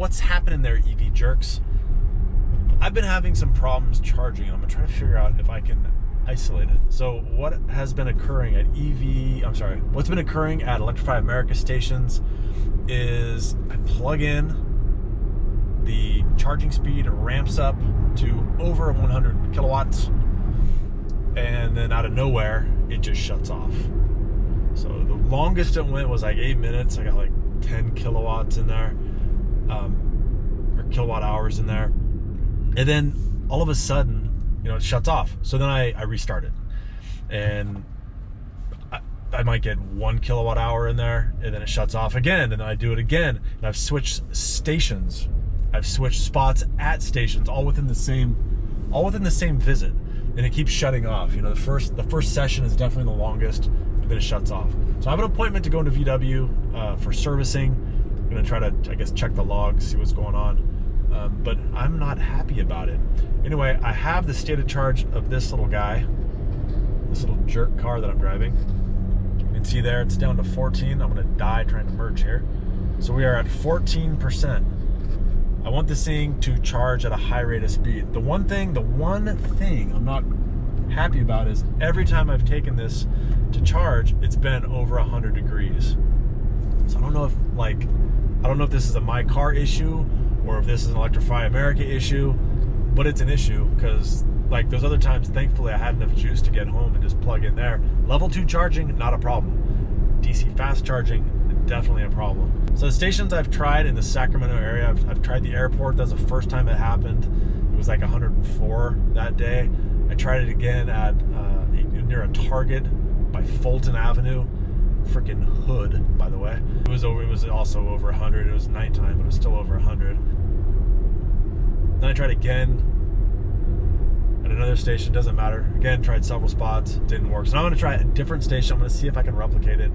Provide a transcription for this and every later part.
what's happening there, EV jerks? I've been having some problems charging. I'm gonna try to figure out if I can isolate it. So what has been occurring at what's been occurring at Electrify America stations is I plug in, the charging speed ramps up to over 100 kilowatts, and then out of nowhere, it just shuts off. So the longest it went was like 8 minutes. I got like 10 kilowatts in there, or kilowatt hours in there. And then all of a sudden, it shuts off. So then I restart it, and I might get 1 kilowatt hour in there, and then it shuts off again, and then I do it again. And I've switched stations. I've switched spots at stations, all within the same visit, and it keeps shutting off. The first session is definitely the longest, but then it shuts off. So I have an appointment to go into VW for servicing. I'm gonna try to, I guess, check the logs, see what's going on. But I'm not happy about it. Anyway, I have the state of charge of this little guy, this little jerk car that I'm driving. You can see there, it's down to 14. I'm gonna die trying to merge here. So we are at 14%. I want this thing to charge at a high rate of speed. The one thing I'm not happy about is every time I've taken this to charge, it's been over 100 degrees. So I don't know if this is a my car issue or if this is an Electrify America issue, but it's an issue because like those other times, thankfully I had enough juice to get home and just plug in there. Level 2 charging, not a problem. DC fast charging, definitely a problem. So the stations I've tried in the Sacramento area, I've tried the airport. That was the first time it happened. It was like 104 that day. I tried it again at near a Target by Fulton Avenue. Freaking hood, by the way. It was also over 100. It was nighttime, but it was still over 100. Then I tried again at another station. Doesn't matter. Again, tried several spots. Didn't work. So now I'm going to try a different station. I'm going to see if I can replicate it.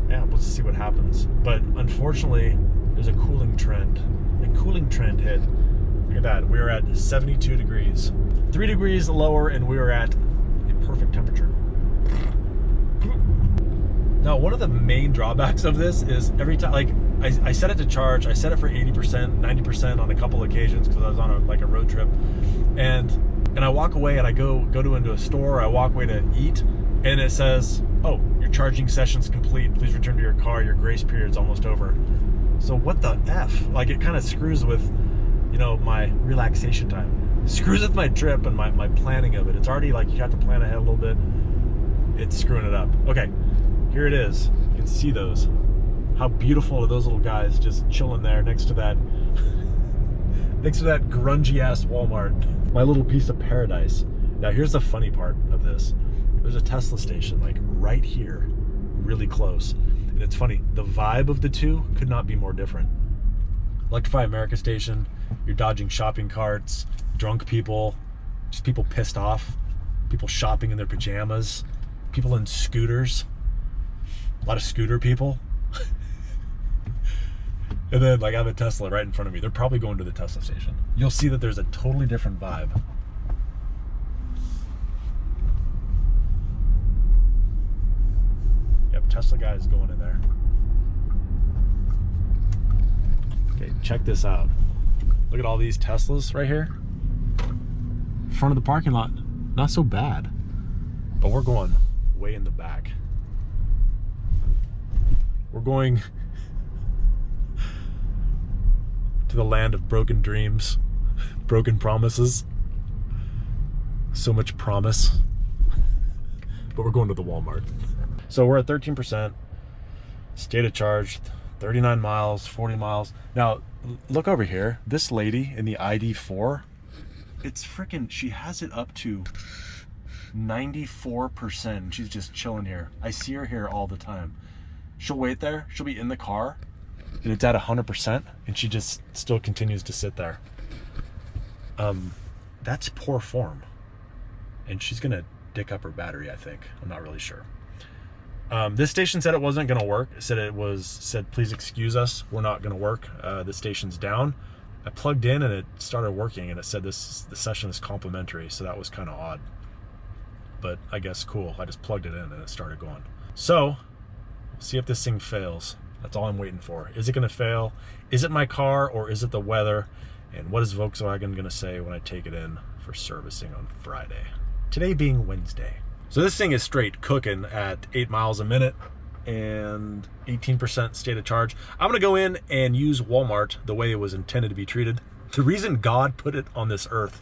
Yeah, let's see what happens. But unfortunately, there's a cooling trend. A cooling trend hit. Look at that. We were at 72 degrees. 3 degrees lower, and we were at a perfect temperature. Now, one of the main drawbacks of this is every time, like, I set it to charge. I set it for 80%, 90% on a couple occasions because I was on a road trip. And I walk away and I go into a store. I walk away to eat, and it says, "Oh, your charging session's complete. Please return to your car. Your grace period's almost over." So what the F? Like, it kind of screws with, my relaxation time. It screws with my trip and my planning of it. It's already like you have to plan ahead a little bit. It's screwing it up. Okay, here it is. You can see those. How beautiful are those little guys just chilling there next to that grungy ass Walmart. My little piece of paradise. Now here's the funny part of this. There's a Tesla station like right here, really close. And it's funny, the vibe of the two could not be more different. Electrify America station, you're dodging shopping carts, drunk people, just people pissed off, people shopping in their pajamas, people in scooters, a lot of scooter people. And then like I have a Tesla right in front of me. They're probably going to the Tesla station. You'll see that there's a totally different vibe. Yep, Tesla guy is going in there. Okay, check this out. Look at all these Teslas right here. Front of the parking lot. Not so bad. But we're going way in the back. We're going to the land of broken dreams, broken promises. So much promise. But we're going to the Walmart. So we're at 13%. State of charge, 39 miles, 40 miles. Now, look over here. This lady in the ID4, it's freaking, she has it up to 94%. She's just chilling here. I see her here all the time. She'll wait there. She'll be in the car, and it's at 100%, and she just still continues to sit there. That's poor form. And she's gonna dick up her battery, I think. I'm not really sure. This station said it wasn't gonna work. It said please excuse us, we're not gonna work. The station's down. I plugged in and it started working, and it said the session is complimentary, so that was kind of odd. But I guess cool. I just plugged it in and it started going. So, see if this thing fails. That's all I'm waiting for. Is it gonna fail? Is it my car or is it the weather? And what is Volkswagen gonna say when I take it in for servicing on Friday? Today being Wednesday. So this thing is straight cooking at 8 miles a minute and 18% state of charge. I'm gonna go in and use Walmart the way it was intended to be treated. The reason God put it on this earth,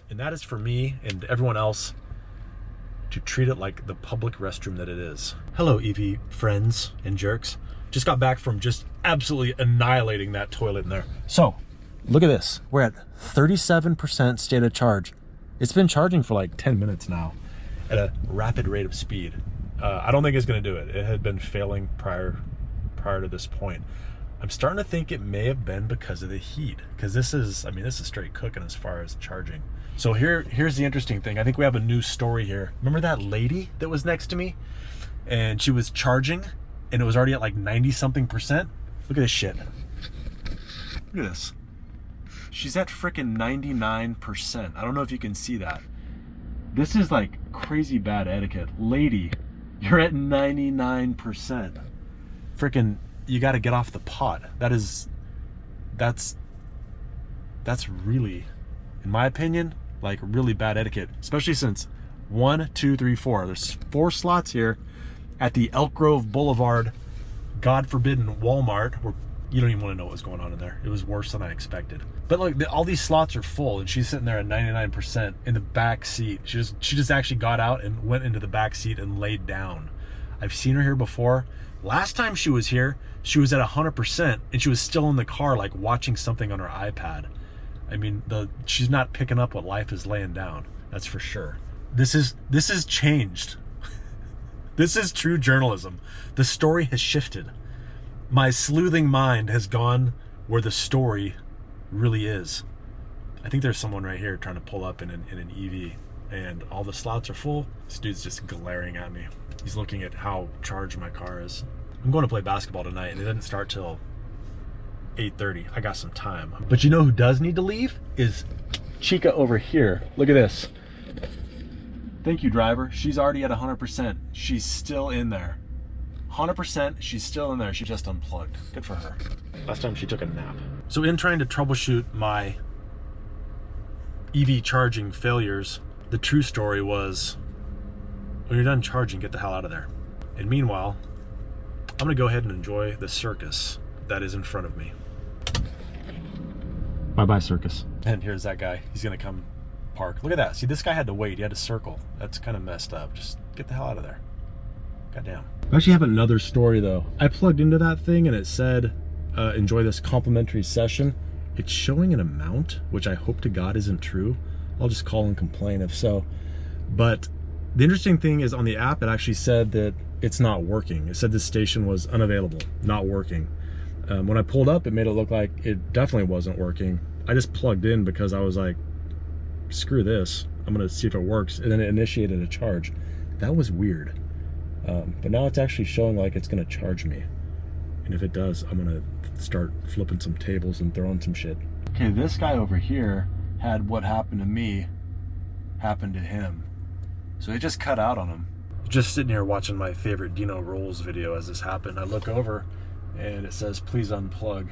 and that is for me and everyone else to treat it like the public restroom that it is. Hello, EV friends and jerks. Just got back from just absolutely annihilating that toilet in there. So, look at this. We're at 37% state of charge. It's been charging for like 10 minutes now at a rapid rate of speed. I don't think it's gonna do it. It had been failing prior to this point. I'm starting to think it may have been because of the heat, because this is straight cooking as far as charging. So here's the interesting thing. I think we have a new story here. Remember that lady that was next to me and she was charging and it was already at like 90 something percent? Look at this shit. Look at this. She's at frickin' 99%. I don't know if you can see that. This is like crazy bad etiquette. Lady, you're at 99%. Frickin', you got to get off the pot. That's really, in my opinion, like really bad etiquette, especially since 1, 2, 3, 4. There's 4 slots here at the Elk Grove Boulevard, God forbidden Walmart, where you don't even want to know what was going on in there. It was worse than I expected. But like all these slots are full and she's sitting there at 99% in the back seat. She just actually got out and went into the back seat and laid down. I've seen her here before. Last time she was here, she was at 100% and she was still in the car like watching something on her iPad. I mean, she's not picking up what life is laying down. That's for sure. This is changed. This is true journalism. The story has shifted. My sleuthing mind has gone where the story really is. I think there's someone right here trying to pull up in an EV and all the slots are full. This dude's just glaring at me. He's looking at how charged my car is. I'm going to play basketball tonight and it doesn't start till 8:30. I got some time. But you know who does need to leave? Is Chica over here. Look at this. Thank you, driver. She's already at 100%. She's still in there. 100%, she's still in there. She just unplugged. Good for her. Last time she took a nap. So in trying to troubleshoot my EV charging failures, the true story was, when you're done charging, get the hell out of there. And meanwhile, I'm gonna go ahead and enjoy the circus that is in front of me. Bye-bye, circus. And here's that guy. He's gonna come park. Look at that. See, this guy had to wait. He had to circle. That's kind of messed up. Just get the hell out of there. Goddamn. I actually have another story though. I plugged into that thing and it said, enjoy this complimentary session. It's showing an amount, which I hope to God isn't true. I'll just call and complain if so. But the interesting thing is on the app, it actually said that it's not working. It said this station was unavailable, not working. When I pulled up, it made it look like it definitely wasn't working. I just plugged in because I was like, screw this. I'm gonna see if it works. And then it initiated a charge. That was weird. But now it's actually showing like it's gonna charge me. And if it does, I'm gonna start flipping some tables and throwing some shit. Okay, this guy over here had what happened to me happen to him. So it just cut out on him. Just sitting here watching my favorite Dino Rolls video as this happened. I look over and it says, please unplug.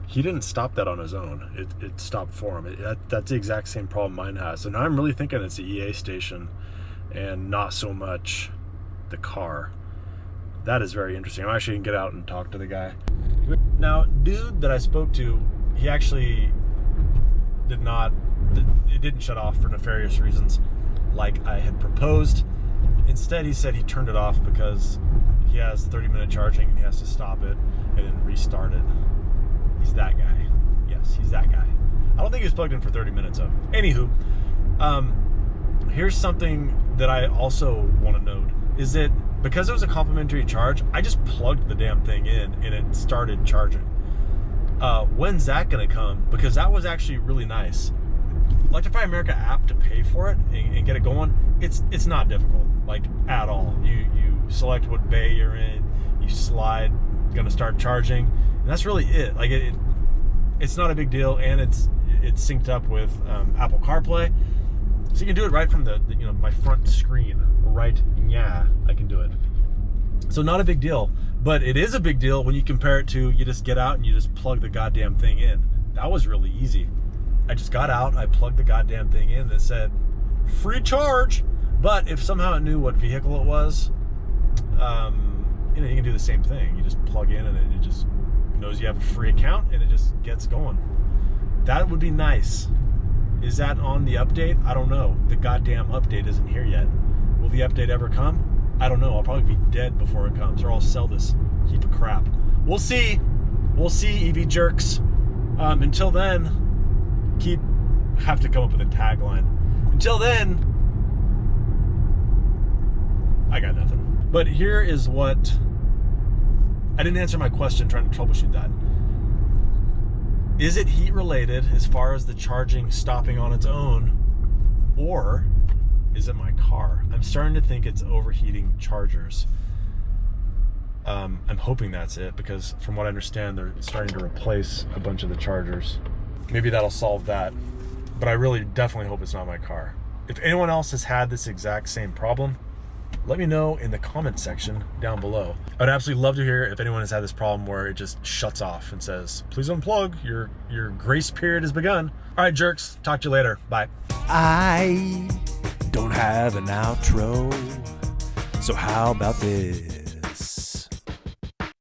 He didn't stop that on his own. It stopped for him. That's the exact same problem mine has. So now I'm really thinking it's the EA station and not so much the car. That is very interesting. I'm actually gonna get out and talk to the guy. Now, dude that I spoke to, he actually it didn't shut off for nefarious reasons like I had proposed. Instead, he said he turned it off because he has 30-minute charging and he has to stop it and then restart it. He's that guy. Yes, he's that guy. I don't think he was plugged in for 30 minutes though. Anywho, here's something that I also want to note is that because it was a complimentary charge, I just plugged the damn thing in and it started charging. When's that gonna come? Because that was actually really nice. Electrify America app to pay for it and get it going, it's not difficult, like at all. You select what bay you're in, you slide, gonna start charging, and that's really it. Like it's not a big deal, and it's synced up with Apple CarPlay, so you can do it right from the my front screen. Right, yeah, I can do it. So not a big deal, But it is a big deal when you compare it to you just get out and you just plug the goddamn thing in. That was really easy. I just got out, I plugged the goddamn thing in, and it said free charge. But if somehow it knew what vehicle it was, you know, you can do the same thing. You just plug in and it just knows you have a free account and it just gets going. That would be nice. Is that on the update? I don't know. The goddamn update isn't here yet. Will the update ever come? I don't know. I'll probably be dead before it comes, or I'll sell this heap of crap. We'll see. We'll see, EV jerks. Until then, have to come up with a tagline. Until then, I got nothing. But here is what, I didn't answer my question trying to troubleshoot that. Is it heat related as far as the charging stopping on its own, or is it my car? I'm starting to think it's overheating chargers. I'm hoping that's it, because from what I understand, they're starting to replace a bunch of the chargers. Maybe that'll solve that, but I really definitely hope it's not my car. If anyone else has had this exact same problem, let me know in the comment section down below. I'd absolutely love to hear if anyone has had this problem where it just shuts off and says, please unplug, your grace period has begun. All right, jerks, talk to you later. Bye. I don't have an outro, so how about this?